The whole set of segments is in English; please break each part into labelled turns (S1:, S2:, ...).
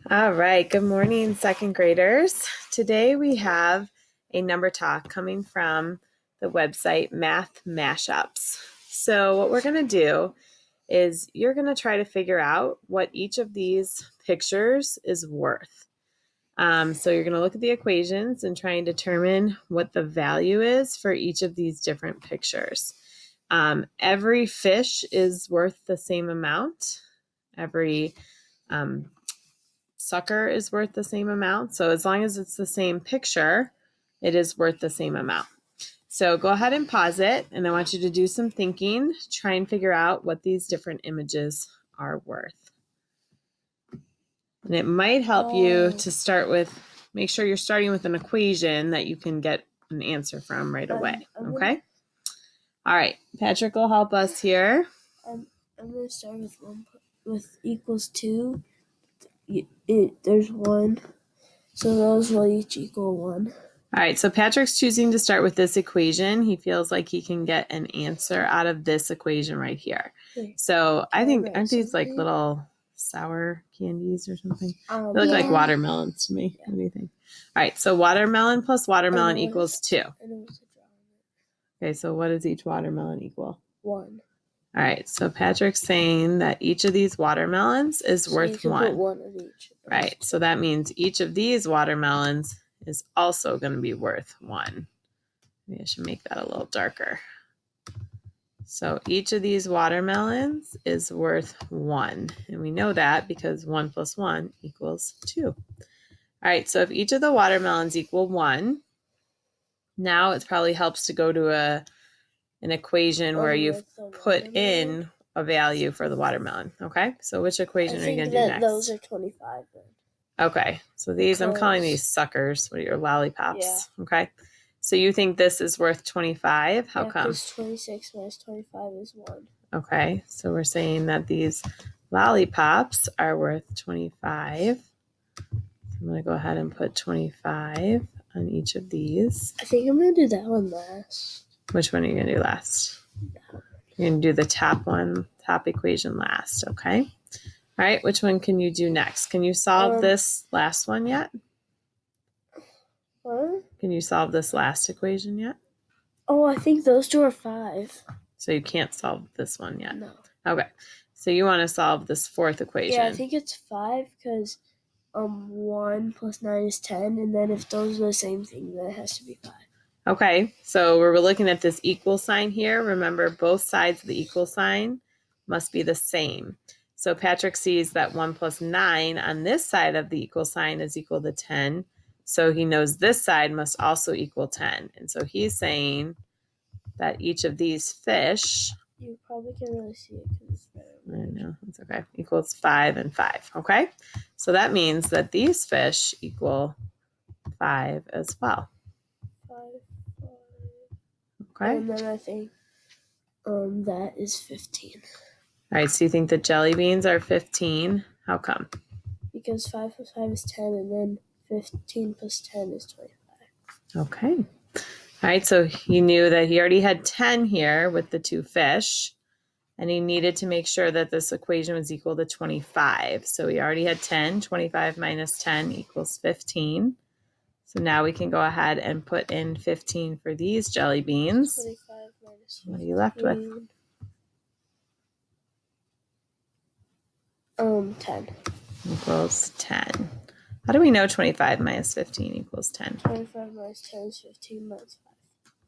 S1: All right, good morning, second graders. Today we have a number talk coming from the website Math Mashups. So what we're going to do is you're going to try to figure out what each of these pictures is worth. So you're going to look at the equations and try and determine what the value is for each of these different pictures. Every fish is worth the same amount. Every sucker is worth the same amount. So as long as it's the same picture, it is worth the same amount. So go ahead and pause it, and I want you to do some thinking, try and figure out what these different images are worth. And it might help you to start with, make sure you're starting with an equation that you can get an answer from right away, okay? All right, Patrick will help us here.
S2: I'm going to start with equals 2. There's 1, so those will each equal 1.
S1: All right, so Patrick's choosing to start with this equation. He feels like he can get an answer out of this equation right here. So I think, aren't these like little sour candies or something? They look like watermelons to me. What do you think? All right, so watermelon plus watermelon equals 2. Okay, so what does each watermelon equal?
S2: 1.
S1: All right, so Patrick's saying that each of these watermelons is worth 1.
S2: Put 1 of each.
S1: Right, so that means each of these watermelons is also going to be worth 1. Maybe I should make that a little darker. So each of these watermelons is worth 1. And we know that because 1 plus 1 equals 2. All right, so if each of the watermelons equal 1, now it probably helps to go to an equation where you put in a value for the watermelon. Okay, so which equation are you going to do next?
S2: Those are 25 then.
S1: Okay, so these, I'm calling these suckers, what are your lollipops? Yeah. Okay, so you think this is worth 25? How come?
S2: Because 26 minus 25 is 1.
S1: Okay, so we're saying that these lollipops are worth 25. So I'm going to go ahead and put 25 on each of these.
S2: I think I'm going to do that one last.
S1: Which one are you going to do last? You're going to do the top one, top equation last, okay? All right, which one can you do next? Can you solve this last one yet?
S2: What?
S1: Can you solve this last equation yet?
S2: Oh, I think those two are 5.
S1: So you can't solve this one yet?
S2: No.
S1: Okay, so you want to solve this fourth equation.
S2: Yeah, I think it's 5 because 1 plus 9 is 10, and then if those are the same thing, then it has to be 5.
S1: Okay, so we're looking at this equal sign here. Remember, both sides of the equal sign must be the same. So Patrick sees that 1 plus 9 on this side of the equal sign is equal to 10. So he knows this side must also equal 10. And so he's saying that each of these fish,
S2: you probably can't really see it because it's better.
S1: I know, it's okay, equals 5 and 5. Okay, so that means that these fish equal 5 as well.
S2: 5.
S1: Okay.
S2: And then I think that is 15.
S1: All right, so you think the jelly beans are 15? How come?
S2: Because 5 plus 5 is 10, and then 15 plus 10 is 25.
S1: Okay. All right, so he knew that he already had 10 here with the 2 fish, and he needed to make sure that this equation was equal to 25. So he already had 10. 25 minus 10 equals 15. So now we can go ahead and put in 15 for these jelly beans.
S2: 25 minus 15.
S1: What are you left with?
S2: 10.
S1: Equals 10. How do we know 25 minus 15 equals 10?
S2: 25 minus 10 is 15 minus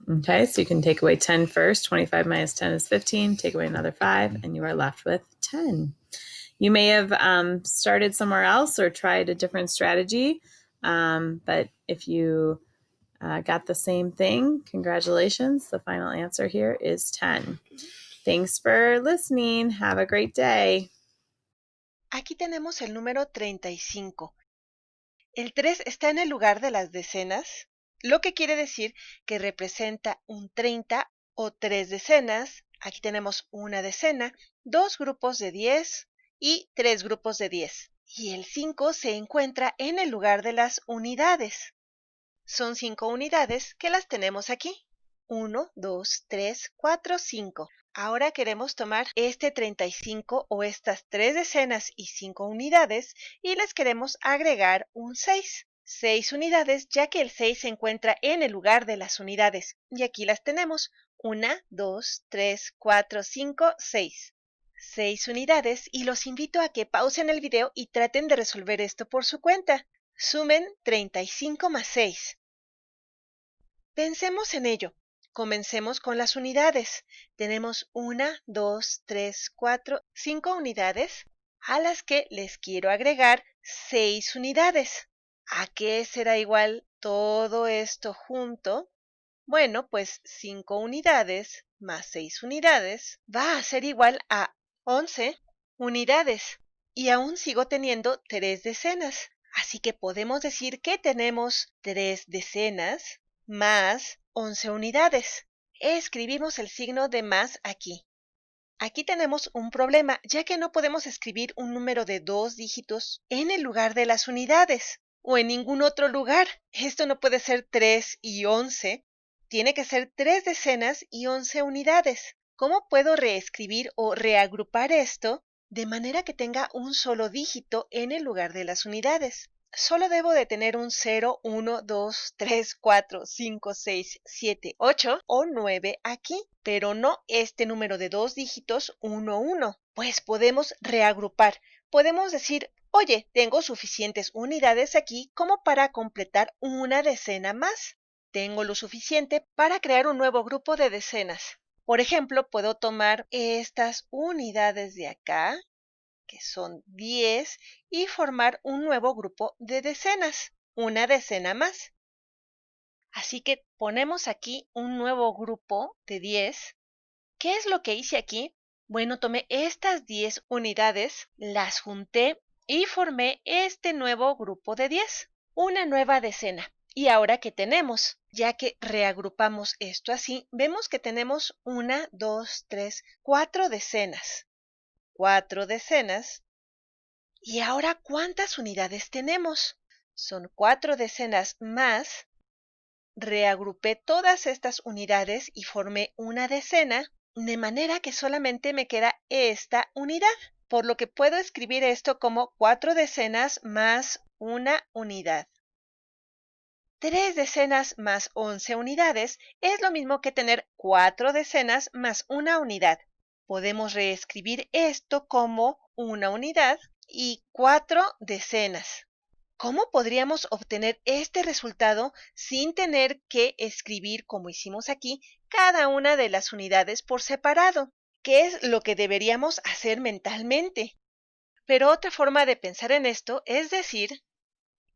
S2: 5.
S1: Okay, so you can take away 10 first. 25 minus 10 is 15. Take away another 5, and you are left with 10. You may have started somewhere else or tried a different strategy, but if you got the same thing, congratulations. The final answer here is 10. Thanks for listening. Have a great day.
S3: Aquí tenemos el número 35. El 3 está en el lugar de las decenas, lo que quiere decir que representa un 30 o 3 decenas. Aquí tenemos una decena, 2 grupos de 10 y 3 grupos de 10. Y el 5 se encuentra en el lugar de las unidades. Son 5 unidades que las tenemos aquí. 1, 2, 3, 4, 5. Ahora queremos tomar este 35 o estas 3 decenas y 5 unidades y les queremos agregar un 6. 6 unidades, ya que el 6 se encuentra en el lugar de las unidades. Y aquí las tenemos. 1, 2, 3, 4, 5, 6. 6 unidades y los invito a que pausen el video y traten de resolver esto por su cuenta. Sumen 35 más 6. Pensemos en ello. Comencemos con las unidades. Tenemos 1, 2, 3, 4, 5 unidades a las que les quiero agregar 6 unidades. ¿A qué será igual todo esto junto? Bueno, pues 5 unidades más 6 unidades va a ser igual a 11 unidades. Y aún sigo teniendo 3 decenas. Así que podemos decir que tenemos 3 decenas más 11 unidades. Escribimos el signo de más aquí. Aquí tenemos un problema, ya que no podemos escribir un número de 2 dígitos en el lugar de las unidades o en ningún otro lugar. Esto no puede ser 3 y 11. Tiene que ser 3 decenas y 11 unidades. ¿Cómo puedo reescribir o reagrupar esto de manera que tenga un solo dígito en el lugar de las unidades? Solo debo de tener un 0, 1, 2, 3, 4, 5, 6, 7, 8 o 9 aquí, pero no este número de 2 dígitos 1, 1. Pues podemos reagrupar. Podemos decir, oye, tengo suficientes unidades aquí como para completar una decena más. Tengo lo suficiente para crear un nuevo grupo de decenas. Por ejemplo, puedo tomar estas unidades de acá, que son 10, y formar un nuevo grupo de decenas, una decena más. Así que ponemos aquí un nuevo grupo de 10. ¿Qué es lo que hice aquí? Bueno, tomé estas 10 unidades, las junté y formé este nuevo grupo de 10, una nueva decena. ¿Y ahora qué tenemos? Ya que reagrupamos esto así, vemos que tenemos 1, 2, 3, 4 decenas. 4 decenas. ¿Y ahora cuántas unidades tenemos? Son 4 decenas más. Reagrupé todas estas unidades y formé una decena, de manera que solamente me queda esta unidad, por lo que puedo escribir esto como 4 decenas más una unidad. 3 decenas más 11 unidades es lo mismo que tener 4 decenas más una unidad. Podemos reescribir esto como una unidad y 4 decenas. ¿Cómo podríamos obtener este resultado sin tener que escribir, como hicimos aquí, cada una de las unidades por separado? ¿Qué es lo que deberíamos hacer mentalmente? Pero otra forma de pensar en esto es decir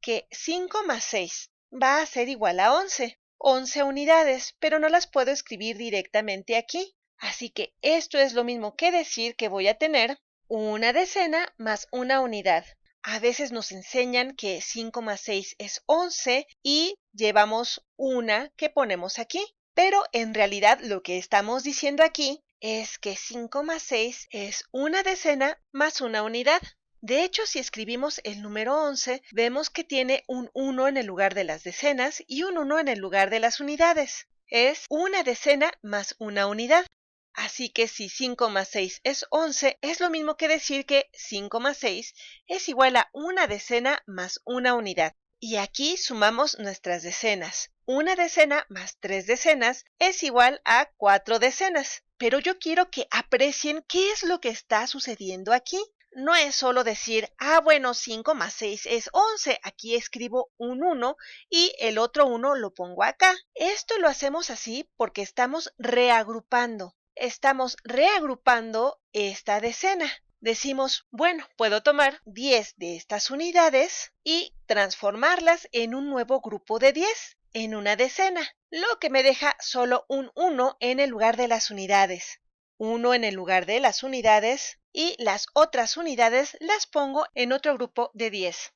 S3: que 5 más 6 va a ser igual a 11. 11 unidades, pero no las puedo escribir directamente aquí. Así que esto es lo mismo que decir que voy a tener una decena más una unidad. A veces nos enseñan que 5 más 6 es 11 y llevamos una que ponemos aquí. Pero en realidad lo que estamos diciendo aquí es que 5 más 6 es una decena más una unidad. De hecho, si escribimos el número 11, vemos que tiene un 1 en el lugar de las decenas y un 1 en el lugar de las unidades. Es una decena más una unidad. Así que si 5 más 6 es 11, es lo mismo que decir que 5 más 6 es igual a una decena más una unidad. Y aquí sumamos nuestras decenas. Una decena más 3 decenas es igual a 4 decenas. Pero yo quiero que aprecien qué es lo que está sucediendo aquí. No es solo decir, bueno, 5 más 6 es 11. Aquí escribo un 1 y el otro 1 lo pongo acá. Esto lo hacemos así porque estamos reagrupando. Estamos reagrupando esta decena. Decimos, bueno, puedo tomar 10 de estas unidades y transformarlas en un nuevo grupo de 10, en una decena, lo que me deja solo un 1 en el lugar de las unidades. 1 en el lugar de las unidades y las otras unidades las pongo en otro grupo de 10.